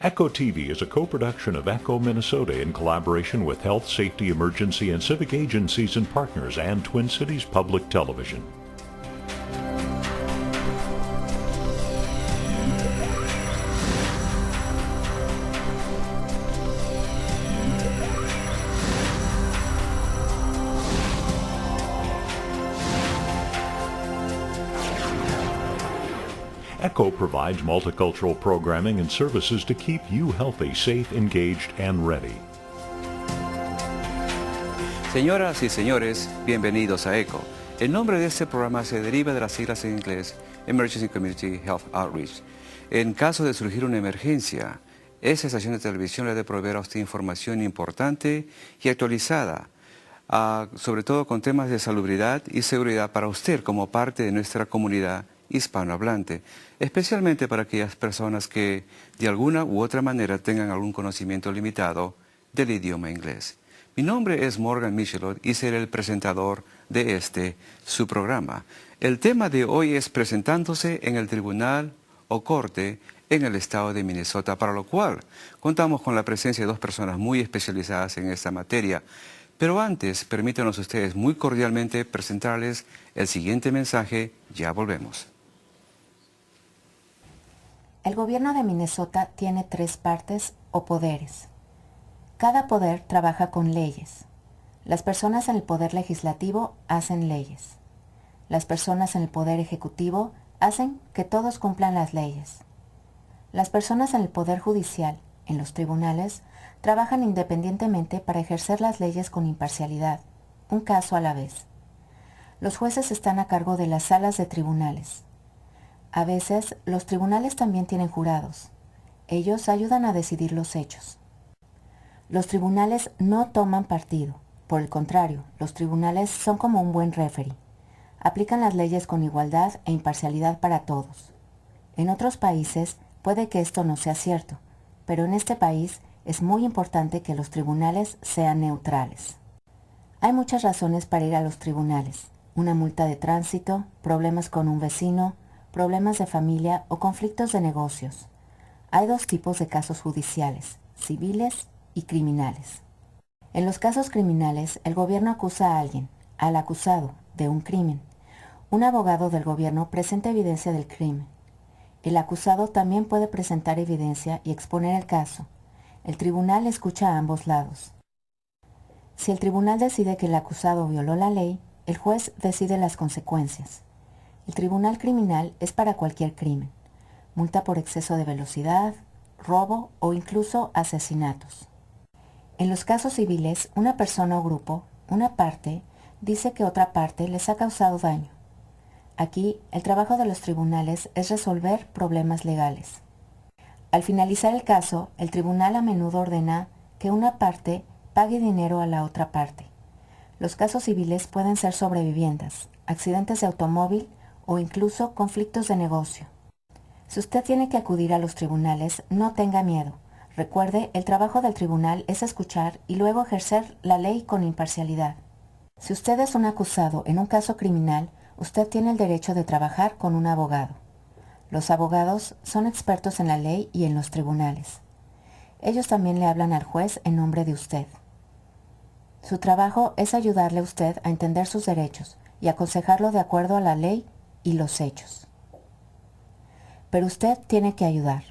Echo TV is a co-production of Echo Minnesota in collaboration with Health, Safety, Emergency, and Civic agencies and partners and Twin Cities Public Television. Echo provides multicultural programming and services to keep you healthy, safe, engaged, and ready. Señoras y señores, bienvenidos a Echo. El nombre de este programa se deriva de las siglas en inglés Emergency Community Health Outreach. En caso de surgir una emergencia, esta estación de televisión le debe proveer a usted información importante y actualizada, sobre todo con temas de salubridad y seguridad para usted como parte de nuestra comunidad hispanohablante, especialmente para aquellas personas que de alguna u otra manera tengan algún conocimiento limitado del idioma inglés. Mi nombre es Morgan Michelot y seré el presentador de su programa. El tema de hoy es presentándose en el tribunal o corte en el estado de Minnesota, para lo cual contamos con la presencia de dos personas muy especializadas en esta materia. Pero antes, permítanos ustedes muy cordialmente presentarles el siguiente mensaje. Ya volvemos. El gobierno de Minnesota tiene 3 partes o poderes. Cada poder trabaja con leyes. Las personas en el poder legislativo hacen leyes. Las personas en el poder ejecutivo hacen que todos cumplan las leyes. Las personas en el poder judicial, en los tribunales, trabajan independientemente para ejercer las leyes con imparcialidad, un caso a la vez. Los jueces están a cargo de las salas de tribunales. A veces, los tribunales también tienen jurados. Ellos ayudan a decidir los hechos. Los tribunales no toman partido. Por el contrario, los tribunales son como un buen referee. Aplican las leyes con igualdad e imparcialidad para todos. En otros países puede que esto no sea cierto, pero en este país es muy importante que los tribunales sean neutrales. Hay muchas razones para ir a los tribunales. Una multa de tránsito, problemas con un vecino, problemas de familia o conflictos de negocios. Hay 2 tipos de casos judiciales, civiles y criminales. En los casos criminales, el gobierno acusa a alguien, al acusado, de un crimen. Un abogado del gobierno presenta evidencia del crimen. El acusado también puede presentar evidencia y exponer el caso. El tribunal escucha a ambos lados. Si el tribunal decide que el acusado violó la ley, el juez decide las consecuencias. El tribunal criminal es para cualquier crimen, multa por exceso de velocidad, robo o incluso asesinatos. En los casos civiles, una persona o grupo, una parte, dice que otra parte les ha causado daño. Aquí, el trabajo de los tribunales es resolver problemas legales. Al finalizar el caso, el tribunal a menudo ordena que una parte pague dinero a la otra parte. Los casos civiles pueden ser sobre viviendas, accidentes de automóvil o incluso conflictos de negocio. Si usted tiene que acudir a los tribunales, no tenga miedo. Recuerde, el trabajo del tribunal es escuchar y luego ejercer la ley con imparcialidad. Si usted es un acusado en un caso criminal, usted tiene el derecho de trabajar con un abogado. Los abogados son expertos en la ley y en los tribunales. Ellos también le hablan al juez en nombre de usted. Su trabajo es ayudarle a usted a entender sus derechos y aconsejarlo de acuerdo a la ley y los hechos. Pero usted tiene que ayudar.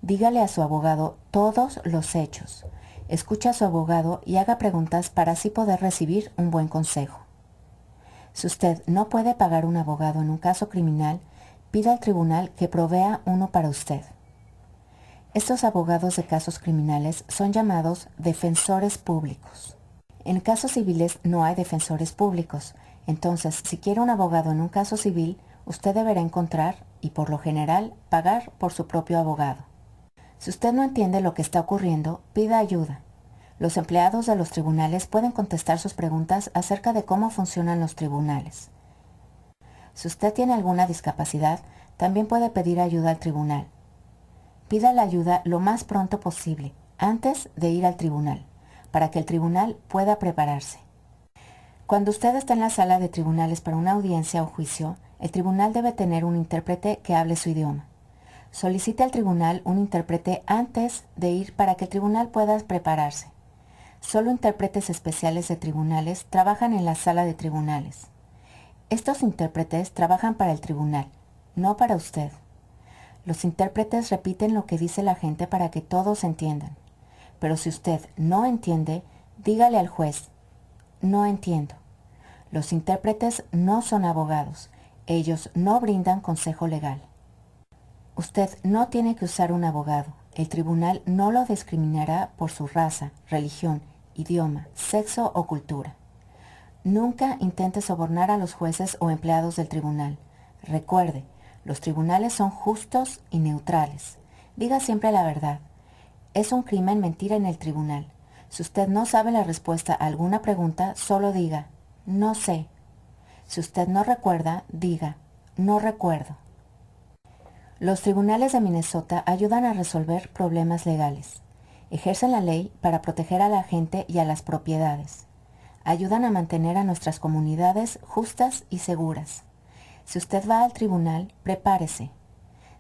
Dígale a su abogado todos los hechos. Escuche a su abogado y haga preguntas para así poder recibir un buen consejo. Si usted no puede pagar un abogado en un caso criminal, pida al tribunal que provea uno para usted. Estos abogados de casos criminales son llamados defensores públicos. En casos civiles no hay defensores públicos. Entonces, si quiere un abogado en un caso civil, usted deberá encontrar y, por lo general, pagar por su propio abogado. Si usted no entiende lo que está ocurriendo, pida ayuda. Los empleados de los tribunales pueden contestar sus preguntas acerca de cómo funcionan los tribunales. Si usted tiene alguna discapacidad, también puede pedir ayuda al tribunal. Pida la ayuda lo más pronto posible, antes de ir al tribunal, para que el tribunal pueda prepararse. Cuando usted está en la sala de tribunales para una audiencia o juicio, el tribunal debe tener un intérprete que hable su idioma. Solicite al tribunal un intérprete antes de ir para que el tribunal pueda prepararse. Solo intérpretes especiales de tribunales trabajan en la sala de tribunales. Estos intérpretes trabajan para el tribunal, no para usted. Los intérpretes repiten lo que dice la gente para que todos entiendan. Pero si usted no entiende, dígale al juez, no entiendo. Los intérpretes no son abogados. Ellos no brindan consejo legal. Usted no tiene que usar un abogado. El tribunal no lo discriminará por su raza, religión, idioma, sexo o cultura. Nunca intente sobornar a los jueces o empleados del tribunal. Recuerde, los tribunales son justos y neutrales. Diga siempre la verdad. Es un crimen mentir en el tribunal. Si usted no sabe la respuesta a alguna pregunta, solo diga, no sé. Si usted no recuerda, diga, no recuerdo. Los tribunales de Minnesota ayudan a resolver problemas legales. Ejercen la ley para proteger a la gente y a las propiedades. Ayudan a mantener a nuestras comunidades justas y seguras. Si usted va al tribunal, prepárese.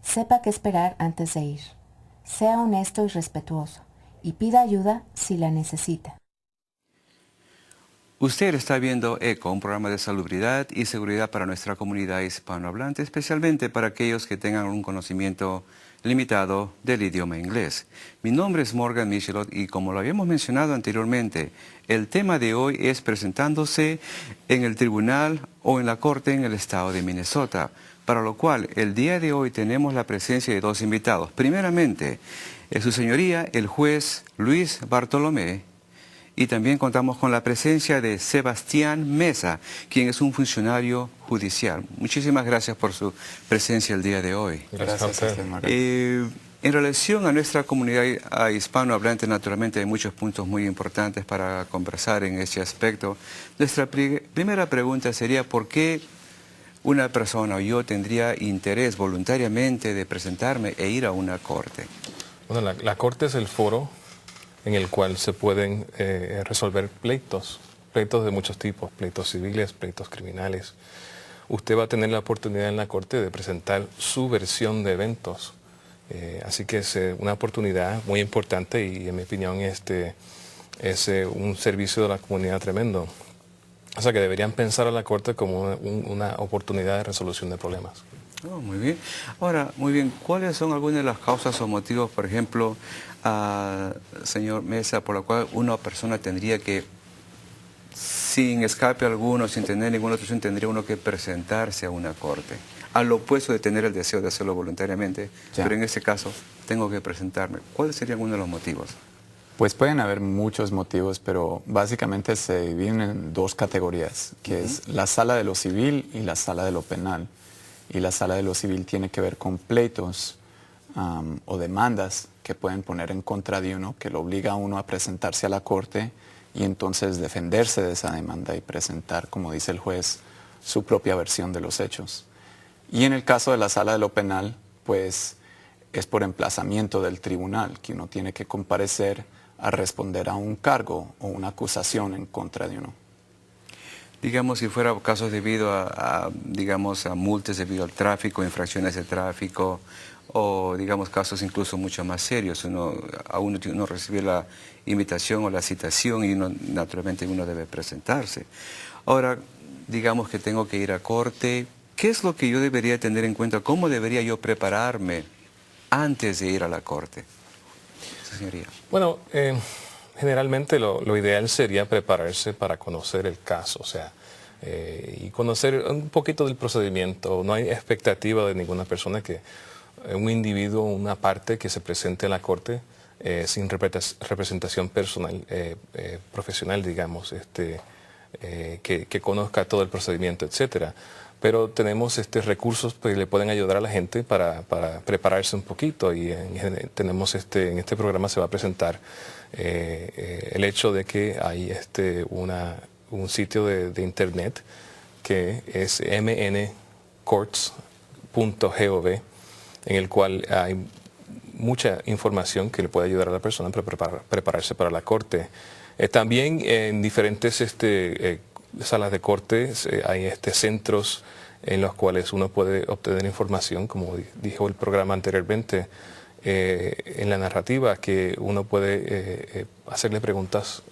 Sepa qué esperar antes de ir. Sea honesto y respetuoso, y pida ayuda si la necesita. Usted está viendo ECO, un programa de salubridad y seguridad para nuestra comunidad hispanohablante, especialmente para aquellos que tengan un conocimiento limitado del idioma inglés. Mi nombre es Morgan Michelot y como lo habíamos mencionado anteriormente, el tema de hoy es presentándose en el tribunal o en la corte en el estado de Minnesota, para lo cual el día de hoy tenemos la presencia de dos invitados. Primeramente, su señoría, el juez Luis Bartolomé, y también contamos con la presencia de Sebastián Mesa, quien es un funcionario judicial. Muchísimas gracias por su presencia el día de hoy. Gracias a usted, María. En relación a nuestra comunidad hispanohablante, naturalmente hay muchos puntos muy importantes para conversar en ese aspecto. Nuestra primera pregunta sería, ¿por qué una persona o yo tendría interés voluntariamente de presentarme e ir a una corte? Bueno, la corte es el foro en el cual se pueden resolver pleitos de muchos tipos, pleitos civiles, pleitos criminales. Usted va a tener la oportunidad en la corte de presentar su versión de eventos. Así que es una oportunidad muy importante y en mi opinión es un servicio de la comunidad tremendo. O sea que deberían pensar a la corte como una oportunidad de resolución de problemas. Oh, muy bien. Ahora, muy bien, ¿cuáles son algunas de las causas o motivos, por ejemplo, señor Mesa, por la cual una persona tendría que, sin escape alguno, sin tener ninguna opción, tendría uno que presentarse a una corte? Al opuesto de tener el deseo de hacerlo voluntariamente, pero en este caso tengo que presentarme. ¿Cuáles serían algunos de los motivos? Pues pueden haber muchos motivos, pero básicamente se dividen en dos categorías, que es la sala de lo civil y la sala de lo penal. Y la sala de lo civil tiene que ver con pleitos o demandas que pueden poner en contra de uno, que lo obliga a uno a presentarse a la corte y entonces defenderse de esa demanda y presentar, como dice el juez, su propia versión de los hechos. Y en el caso de la sala de lo penal, pues es por emplazamiento del tribunal, que uno tiene que comparecer a responder a un cargo o una acusación en contra de uno. Digamos, si fuera casos debido a multas debido al tráfico, infracciones de tráfico, o digamos casos incluso mucho más serios, uno recibe la invitación o la citación y naturalmente uno debe presentarse. Ahora, digamos que tengo que ir a corte, ¿qué es lo que yo debería tener en cuenta? ¿Cómo debería yo prepararme antes de ir a la corte? Señoría. Bueno, generalmente lo ideal sería prepararse para conocer el caso, o sea, y conocer un poquito del procedimiento. No hay expectativa de ninguna persona que un individuo, una parte que se presente a la corte sin representación personal, profesional, digamos, que conozca todo el procedimiento, etcétera. Pero tenemos recursos que le pueden ayudar a la gente para prepararse un poquito y tenemos en este programa se va a presentar el hecho de que hay un sitio de internet que es mncourts.gov, en el cual hay mucha información que le puede ayudar a la persona para prepararse para la corte. También en diferentes salas de corte hay centros en los cuales uno puede obtener información, como dijo el programa anteriormente, en la narrativa, que uno puede hacerle preguntas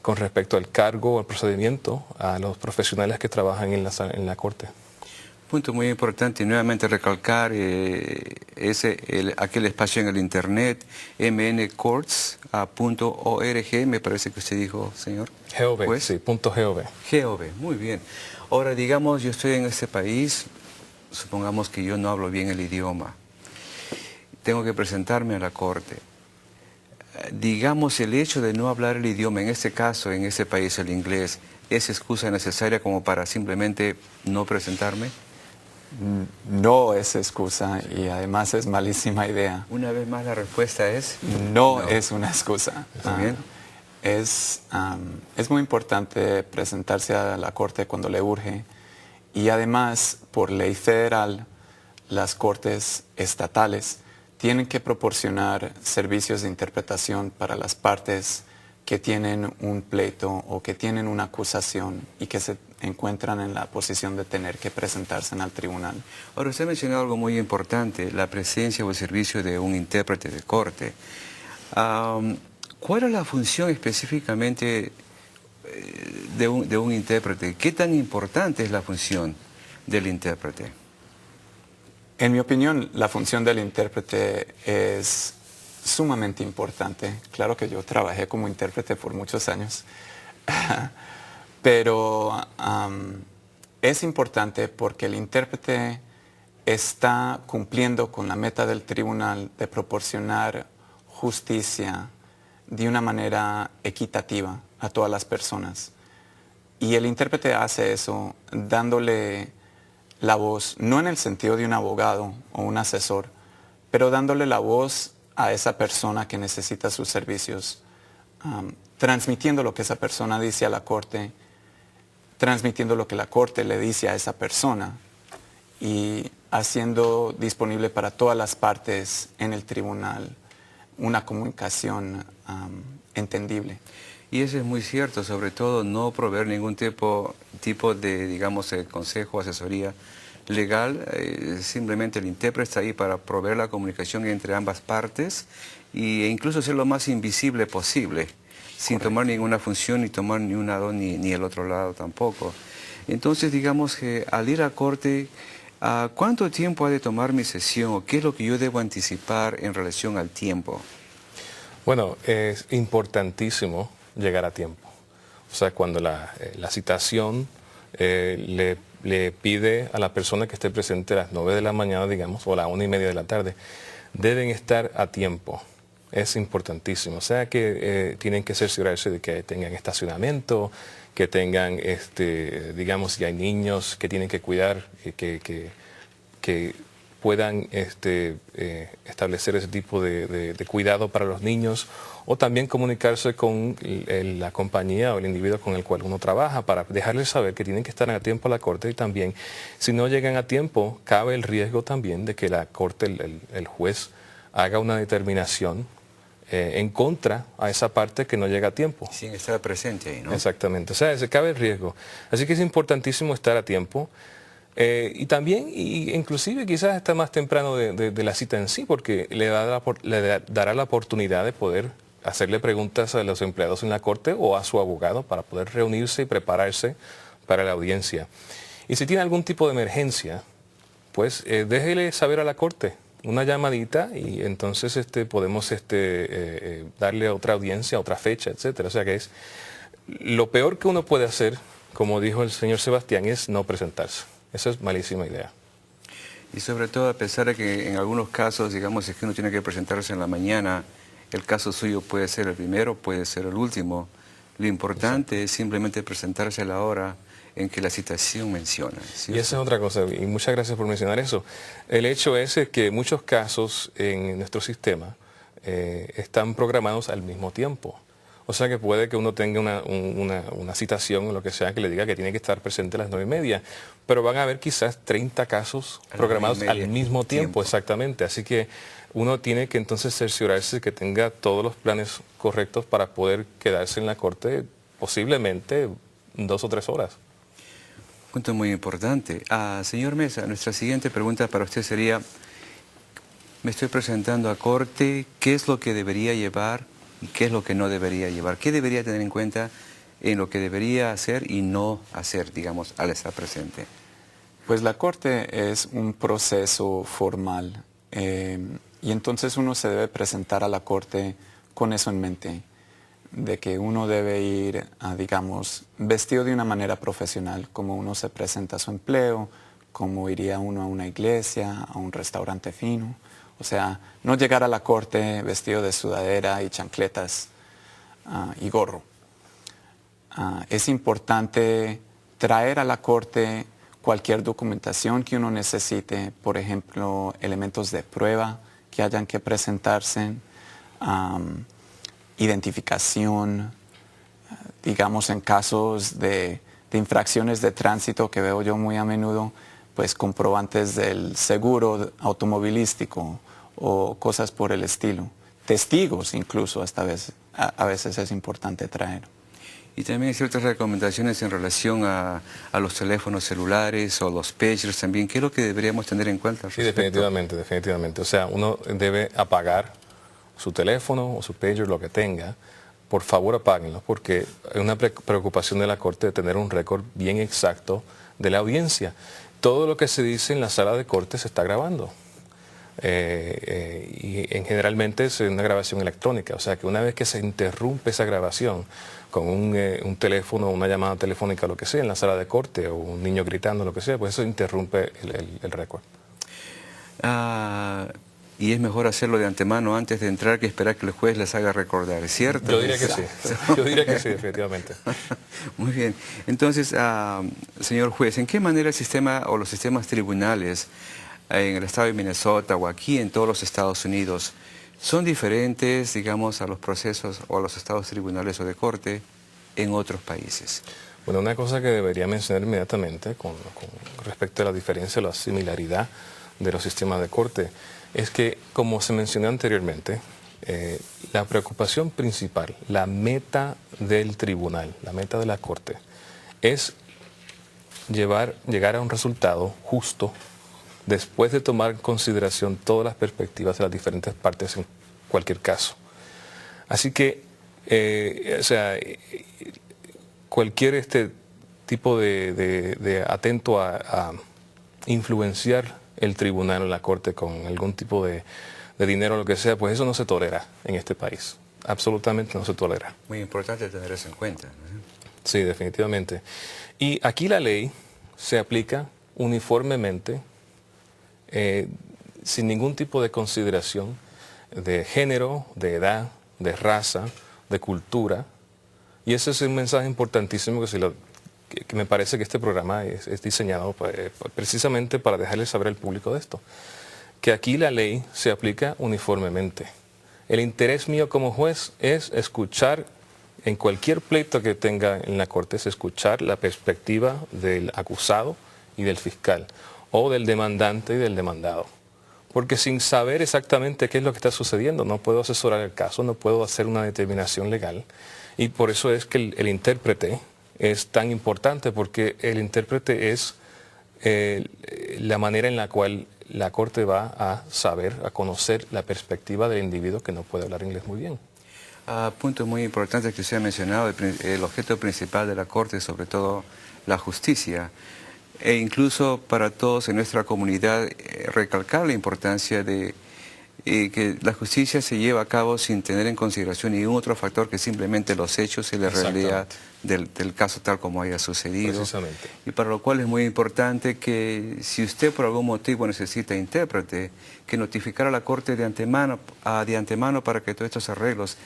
con respecto al cargo o al procedimiento a los profesionales que trabajan en la corte. Punto muy importante, nuevamente recalcar aquel espacio en el internet, mncourts.org, me parece que usted dijo, señor. GOV, ¿Pues? sí, .gov. GOV, muy bien. Ahora, digamos, yo estoy en este país, supongamos que yo no hablo bien el idioma, tengo que presentarme a la corte. Digamos, el hecho de no hablar el idioma, en este caso, en este país, el inglés, ¿es excusa necesaria como para simplemente no presentarme? No es excusa y además es malísima idea. Una vez más la respuesta es... No es una excusa. ¿Está bien? Es muy importante presentarse a la corte cuando le urge y además, por ley federal, las cortes estatales tienen que proporcionar servicios de interpretación para las partes que tienen un pleito o que tienen una acusación y que se encuentran en la posición de tener que presentarse en el tribunal. Ahora, usted mencionó algo muy importante, la presencia o el servicio de un intérprete de corte. ¿Cuál es la función específicamente de un intérprete? ¿Qué tan importante es la función del intérprete? En mi opinión, la función del intérprete es sumamente importante. Claro que yo trabajé como intérprete por muchos años, pero es importante porque el intérprete está cumpliendo con la meta del tribunal de proporcionar justicia de una manera equitativa a todas las personas. Y el intérprete hace eso dándole la voz, no en el sentido de un abogado o un asesor, pero dándole la voz a esa persona que necesita sus servicios, transmitiendo lo que esa persona dice a la corte, transmitiendo lo que la corte le dice a esa persona y haciendo disponible para todas las partes en el tribunal una comunicación entendible. Y eso es muy cierto, sobre todo no proveer ningún tipo de, digamos, consejo o asesoría legal. Simplemente el intérprete está ahí para proveer la comunicación entre ambas partes e incluso ser lo más invisible posible, sin tomar ninguna función, ni tomar ni un lado ni el otro lado tampoco. Entonces, digamos que al ir a corte, ¿cuánto tiempo ha de tomar mi sesión o qué es lo que yo debo anticipar en relación al tiempo? Bueno, es importantísimo llegar a tiempo. O sea, cuando la citación le pide a la persona que esté presente a las 9 de la mañana, digamos, o a las 1:30 de la tarde, deben estar a tiempo. Es importantísimo. O sea que tienen que cerciorarse de que tengan estacionamiento, que tengan, digamos, si hay niños que tienen que cuidar, que puedan establecer ese tipo de cuidado para los niños, o también comunicarse con la compañía o el individuo con el cual uno trabaja para dejarles saber que tienen que estar a tiempo a la corte. Y también, si no llegan a tiempo, cabe el riesgo también de que la corte, el juez, haga una determinación en contra a esa parte que no llega a tiempo. Sin estar presente ahí, ¿no? Exactamente, o sea, se cabe el riesgo. Así que es importantísimo estar a tiempo. Y también, inclusive quizás está más temprano de la cita en sí, porque le dará la oportunidad de poder hacerle preguntas a los empleados en la corte o a su abogado para poder reunirse y prepararse para la audiencia. Y si tiene algún tipo de emergencia, pues déjele saber a la corte una llamadita y entonces podemos darle otra audiencia, otra fecha, etcétera. O sea que es lo peor que uno puede hacer, como dijo el señor Sebastián, es no presentarse. Esa es malísima idea. Y sobre todo a pesar de que en algunos casos, digamos, es que uno tiene que presentarse en la mañana, el caso suyo puede ser el primero, puede ser el último. Lo importante es simplemente presentarse a la hora en que la citación menciona, ¿cierto? Y esa es otra cosa, y muchas gracias por mencionar eso. El hecho es que muchos casos en nuestro sistema están programados al mismo tiempo. O sea que puede que uno tenga una citación o lo que sea que le diga que tiene que estar presente a las 9:30, pero van a haber quizás 30 casos programados al mismo tiempo, exactamente. Así que uno tiene que entonces cerciorarse que tenga todos los planes correctos para poder quedarse en la corte posiblemente 2 o 3 horas. punto muy importante. Señor Mesa, nuestra siguiente pregunta para usted sería, me estoy presentando a corte, ¿qué es lo que debería llevar y qué es lo que no debería llevar? ¿Qué debería tener en cuenta en lo que debería hacer y no hacer, digamos, al estar presente? Pues la corte es un proceso formal y entonces uno se debe presentar a la corte con eso en mente, de que uno debe ir, digamos, vestido de una manera profesional, como uno se presenta a su empleo, como iría uno a una iglesia, a un restaurante fino. O sea, no llegar a la corte vestido de sudadera y chancletas y gorro. Es importante traer a la corte cualquier documentación que uno necesite, por ejemplo, elementos de prueba que hayan que presentarse, identificación, digamos en casos de infracciones de tránsito que veo yo muy a menudo, pues comprobantes del seguro automovilístico o cosas por el estilo. Testigos incluso a veces es importante traer. Y también hay ciertas recomendaciones en relación a los teléfonos celulares o los pagers también. ¿Qué es lo que deberíamos tener en cuenta? Sí, definitivamente. O sea, uno debe apagar su teléfono o su pager, lo que tenga. Por favor, apáguenlo, porque hay una preocupación de la Corte de tener un récord bien exacto de la audiencia. Todo lo que se dice en la sala de corte se está grabando. Y generalmente es una grabación electrónica, o sea que una vez que se interrumpe esa grabación con un teléfono, una llamada telefónica, lo que sea, en la sala de corte, o un niño gritando, lo que sea, pues eso interrumpe el récord. Y es mejor hacerlo de antemano antes de entrar que esperar que el juez les haga recordar, ¿es cierto? Yo diría que sí, yo diría que sí, definitivamente. Muy bien. Entonces, señor juez, ¿en qué manera el sistema o los sistemas tribunales en el estado de Minnesota o aquí en todos los Estados Unidos son diferentes, digamos, a los procesos o a los estados tribunales o de corte en otros países? Bueno, una cosa que debería mencionar inmediatamente con respecto a la diferencia o la similaridad de los sistemas de corte es que, como se mencionó anteriormente, la preocupación principal, la meta del tribunal, la meta de la corte, es llegar a un resultado justo después de tomar en consideración todas las perspectivas de las diferentes partes en cualquier caso. Así que, o sea, cualquier tipo de atento a influenciar el tribunal o la corte con algún tipo de dinero o lo que sea, pues eso no se tolera en este país. Absolutamente no se tolera. Muy importante tener eso en cuenta, ¿no? Sí, definitivamente. Y aquí la ley se aplica uniformemente, sin ningún tipo de consideración de género, de edad, de raza, de cultura. Y ese es un mensaje importantísimo que me parece que este programa es diseñado precisamente para dejarle saber al público de esto. Que aquí la ley se aplica uniformemente. El interés mío como juez es escuchar, en cualquier pleito que tenga en la corte, es escuchar la perspectiva del acusado y del fiscal, o del demandante y del demandado. Porque sin saber exactamente qué es lo que está sucediendo, no puedo asesorar el caso, no puedo hacer una determinación legal. Y por eso es que el intérprete es tan importante, porque el intérprete es la manera en la cual la corte va a saber, a conocer la perspectiva del individuo que no puede hablar inglés muy bien. Punto muy importante que usted ha mencionado, el objeto principal de la corte, sobre todo la justicia. E incluso para todos en nuestra comunidad, recalcar la importancia de que la justicia se lleva a cabo sin tener en consideración ningún otro factor que simplemente los hechos y la realidad del caso tal como haya sucedido. Precisamente. Y para lo cual es muy importante que si usted por algún motivo necesita intérprete, que notificara a la corte de antemano para que todos estos arreglos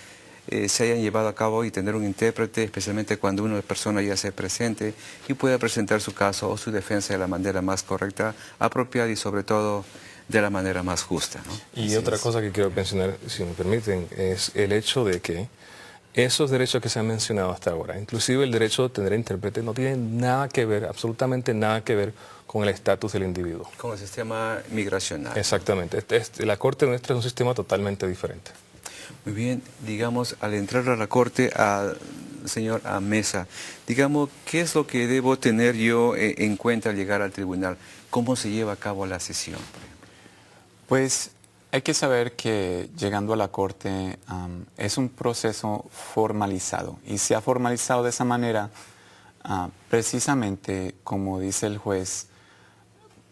se hayan llevado a cabo y tener un intérprete, especialmente cuando una persona ya se presente y pueda presentar su caso o su defensa de la manera más correcta, apropiada y sobre todo de la manera más justa, ¿no? Y otra cosa que quiero mencionar, si me permiten, es el hecho de que esos derechos que se han mencionado hasta ahora, inclusive el derecho de tener intérprete, no tienen nada que ver, absolutamente nada que ver con el estatus del individuo. Con el sistema migracional. Exactamente. La Corte nuestra es un sistema totalmente diferente. Muy bien, digamos, al entrar a la corte, señor Mesa, digamos, ¿qué es lo que debo tener yo en cuenta al llegar al tribunal? ¿Cómo se lleva a cabo la sesión? Pues hay que saber que llegando a la corte es un proceso formalizado y se ha formalizado de esa manera precisamente como dice el juez,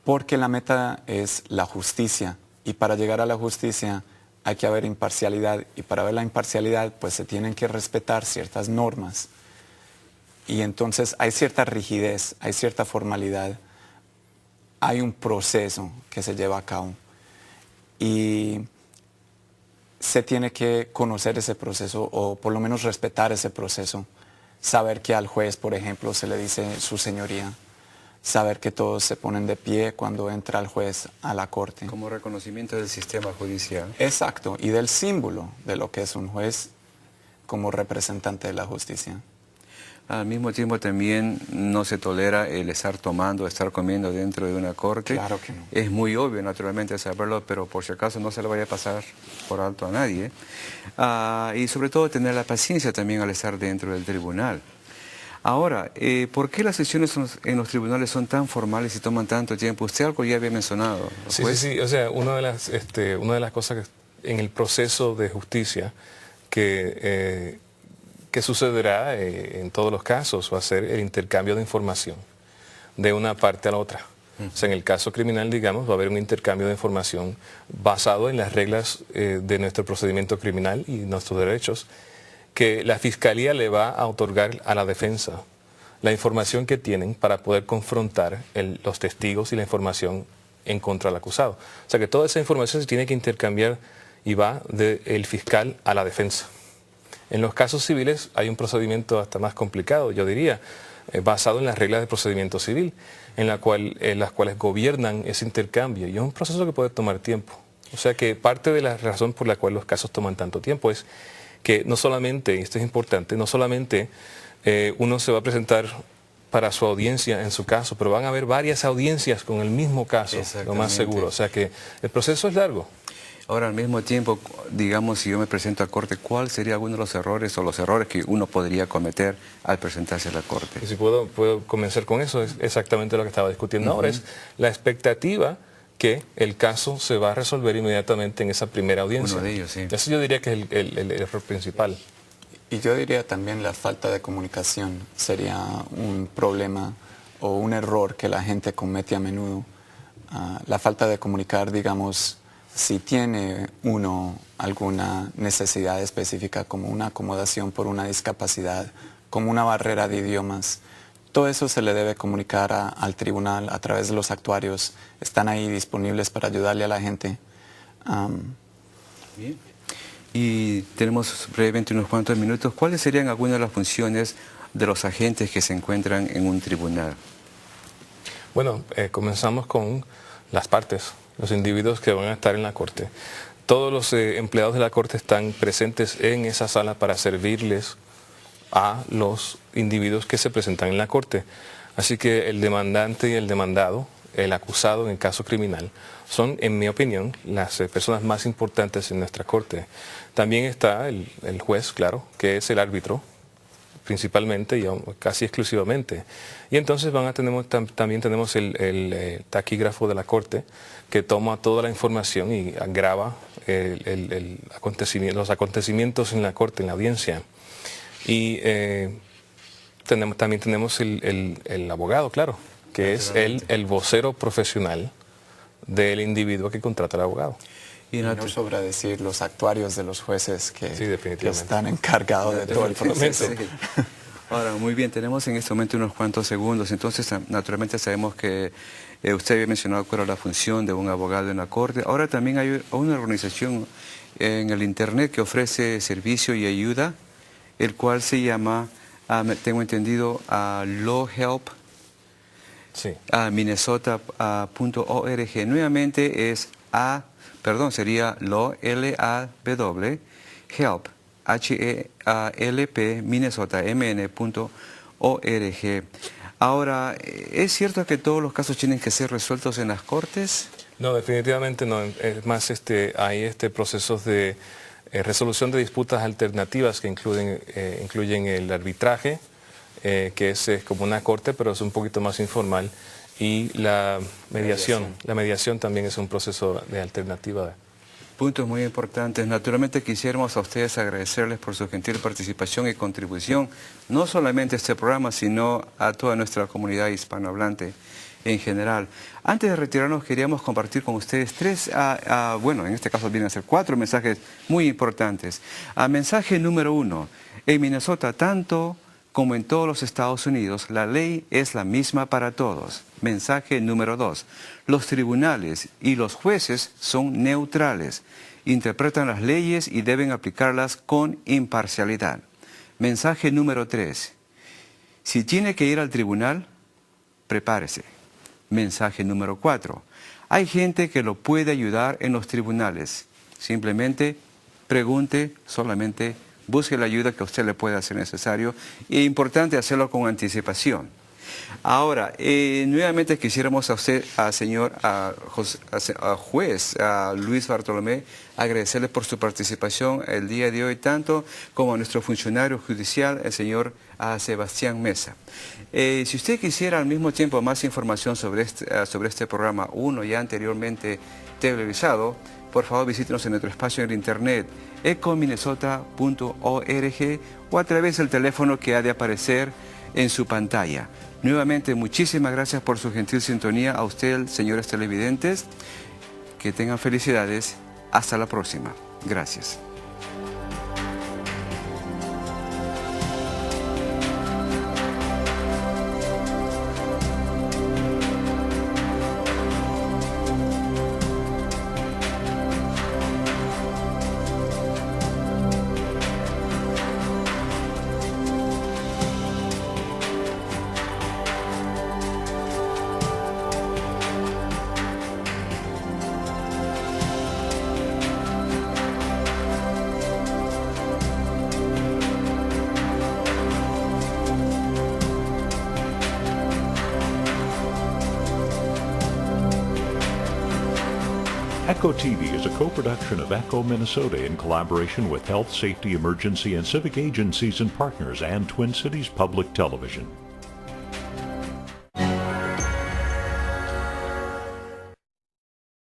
porque la meta es la justicia y para llegar a la justicia hay que haber imparcialidad y para ver la imparcialidad pues se tienen que respetar ciertas normas y entonces hay cierta rigidez, hay cierta formalidad, hay un proceso que se lleva a cabo y se tiene que conocer ese proceso o por lo menos respetar ese proceso, saber que al juez, por ejemplo, se le dice su señoría, saber que todos se ponen de pie cuando entra el juez a la corte. Como reconocimiento del sistema judicial. Exacto, y del símbolo de lo que es un juez como representante de la justicia. Al mismo tiempo también no se tolera el estar tomando, estar comiendo dentro de una corte. Claro que no. Es muy obvio, naturalmente, saberlo, pero por si acaso no se le vaya a pasar por alto a nadie. Y sobre todo tener la paciencia también al estar dentro del tribunal. Ahora, ¿por qué las sesiones en los tribunales son tan formales y toman tanto tiempo? Usted algo ya había mencionado. Sí. O sea, una de las cosas que en el proceso de justicia que sucederá en todos los casos va a ser el intercambio de información de una parte a la otra. O sea, en el caso criminal, digamos, va a haber un intercambio de información basado en las reglas de nuestro procedimiento criminal y nuestros derechos, que la Fiscalía le va a otorgar a la defensa la información que tienen para poder confrontar los testigos y la información en contra del acusado. O sea que toda esa información se tiene que intercambiar y va del fiscal a la defensa. En los casos civiles hay un procedimiento hasta más complicado, yo diría, basado en las reglas de procedimiento civil, en las cuales gobiernan ese intercambio. Y es un proceso que puede tomar tiempo. O sea que parte de la razón por la cual los casos toman tanto tiempo es que no solamente, y esto es importante, no solamente uno se va a presentar para su audiencia en su caso, pero van a haber varias audiencias con el mismo caso, lo más seguro. O sea que el proceso es largo. Ahora, al mismo tiempo, digamos, si yo me presento a corte, ¿cuál sería alguno de los errores o los errores que uno podría cometer al presentarse a la corte? Y si puedo comenzar con eso, es exactamente lo que estaba discutiendo ahora, es la expectativa que el caso se va a resolver inmediatamente en esa primera audiencia. Uno de ellos, sí. Eso yo diría que es el error principal. Y yo diría también la falta de comunicación sería un problema o un error que la gente comete a menudo. La falta de comunicar, digamos, si tiene uno alguna necesidad específica como una acomodación por una discapacidad, como una barrera de idiomas, todo eso se le debe comunicar al tribunal a través de los actuarios. Están ahí disponibles para ayudarle a la gente. Bien. Y tenemos brevemente unos cuantos minutos. ¿Cuáles serían algunas de las funciones de los agentes que se encuentran en un tribunal? Bueno, comenzamos con las partes, los individuos que van a estar en la corte. Todos los empleados de la corte están presentes en esa sala para servirles a los individuos que se presentan en la corte. Así que el demandante y el demandado, el acusado en el caso criminal, son, en mi opinión, las personas más importantes en nuestra corte. También está el juez, claro, que es el árbitro, principalmente y casi exclusivamente. Y entonces también tenemos el taquígrafo de la corte, que toma toda la información y graba los acontecimientos en la corte, en la audiencia. Y también tenemos el abogado, claro, que es el vocero profesional del individuo que contrata al abogado. Y no sobra decir los actuarios de los jueces que definitivamente están encargados de todo el proceso. Ahora, muy bien, tenemos en este momento unos cuantos segundos, entonces naturalmente sabemos que usted había mencionado cuál era la función de un abogado en la corte. Ahora también hay una organización en el internet que ofrece servicio y ayuda, el cual se llama, tengo entendido, lawhelp. Sí. Minnesota.org. Nuevamente es sería law, L-A-W, help, H-E-A-L-P, Minnesota, mn.org. Ahora, ¿es cierto que todos los casos tienen que ser resueltos en las cortes? No, definitivamente no. Es más, hay procesos de resolución de disputas alternativas que incluyen el arbitraje, que es como una corte, pero es un poquito más informal, y la mediación. La mediación también es un proceso de alternativa. Puntos muy importantes. Naturalmente quisiéramos a ustedes agradecerles por su gentil participación y contribución, no solamente a este programa, sino a toda nuestra comunidad hispanohablante en general. Antes de retirarnos queríamos compartir con ustedes bueno, en este caso vienen a ser 4 mensajes muy importantes. Mensaje número 1. En Minnesota, tanto como en todos los Estados Unidos, la ley es la misma para todos. Mensaje número 2. Los tribunales y los jueces son neutrales. Interpretan las leyes y deben aplicarlas con imparcialidad. Mensaje número 3. Si tiene que ir al tribunal, prepárese. Mensaje número 4. Hay gente que lo puede ayudar en los tribunales. Simplemente pregunte, solamente busque la ayuda que a usted le pueda ser necesario. Y es importante hacerlo con anticipación. Ahora, nuevamente quisiéramos a usted, juez Luis Bartolomé, agradecerle por su participación el día de hoy, tanto como a nuestro funcionario judicial, el señor Sebastián Mesa. Si usted quisiera al mismo tiempo más información sobre este programa, uno ya anteriormente televisado, por favor visítenos en nuestro espacio en el internet ecominnesota.org o a través del teléfono que ha de aparecer en su pantalla. Nuevamente, muchísimas gracias por su gentil sintonía. A usted, señores televidentes, que tengan felicidades. Hasta la próxima. Gracias. Echo TV is a co-production of Echo Minnesota in collaboration with Health, Safety, Emergency, and Civic agencies and partners and Twin Cities Public Television.